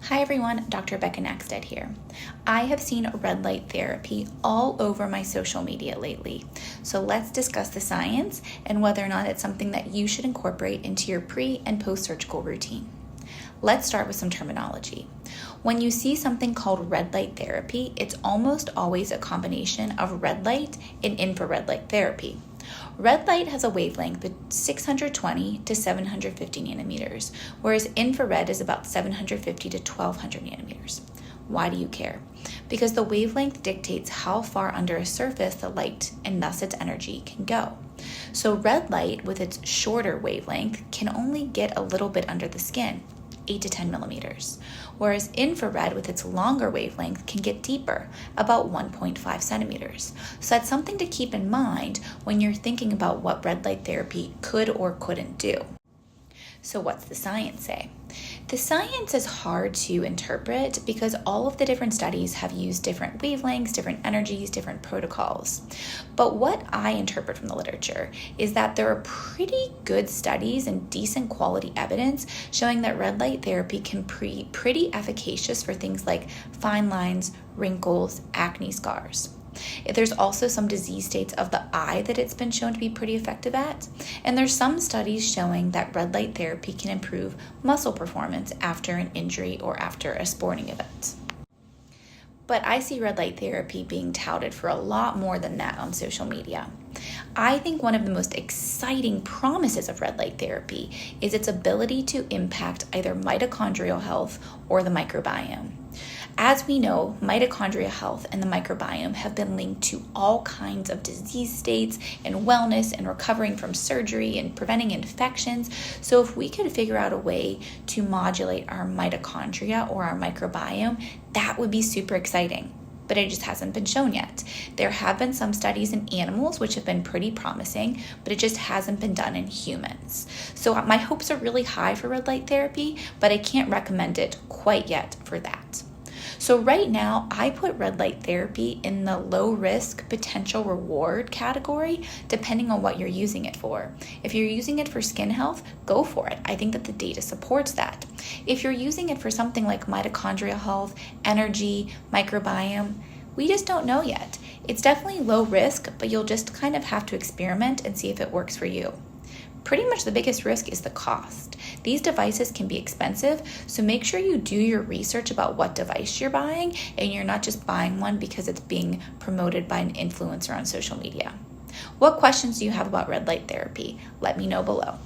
Hi everyone, Dr. Knackstedt here. I have seen red light therapy all over my social media lately, so let's discuss the science and whether or not it's something that you should incorporate into your pre- and post-surgical routine. Let's start with some terminology. When you see something called red light therapy, it's almost always a combination of red light and infrared light therapy. Red light has a wavelength of 620 to 750 nanometers, whereas infrared is about 750 to 1200 nanometers. Why do you care? Because the wavelength dictates how far under a surface the light and thus its energy can go. So red light with its shorter wavelength can only get a little bit under the skin, 8 to 10 millimeters, whereas infrared with its longer wavelength can get deeper, about 1.5 centimeters. So that's something to keep in mind when you're thinking about what red light therapy could or couldn't do. So what's the science say? The science is hard to interpret because all of the different studies have used different wavelengths, different energies, different protocols. But what I interpret from the literature is that there are pretty good studies and decent quality evidence showing that red light therapy can be pretty efficacious for things like fine lines, wrinkles, acne scars. There's also some disease states of the eye that it's been shown to be pretty effective at. And there's some studies showing that red light therapy can improve muscle performance after an injury or after a sporting event. But I see red light therapy being touted for a lot more than that on social media. I think one of the most exciting promises of red light therapy is its ability to impact either mitochondrial health or the microbiome. As we know, mitochondrial health and the microbiome have been linked to all kinds of disease states and wellness and recovering from surgery and preventing infections. So if we could figure out a way to modulate our mitochondria or our microbiome, that would be super exciting. But it just hasn't been shown yet. There have been some studies in animals which have been pretty promising, but it just hasn't been done in humans. So my hopes are really high for red light therapy, but I can't recommend it quite yet for that. So right now, I put red light therapy in the low risk potential reward category, depending on what you're using it for. If you're using it for skin health, go for it. I think that the data supports that. If you're using it for something like mitochondrial health, energy, microbiome, we just don't know yet. It's definitely low risk, but you'll just kind of have to experiment and see if it works for you. Pretty much the biggest risk is the cost. These devices can be expensive, so make sure you do your research about what device you're buying and you're not just buying one because it's being promoted by an influencer on social media. What questions do you have about red light therapy? Let me know below.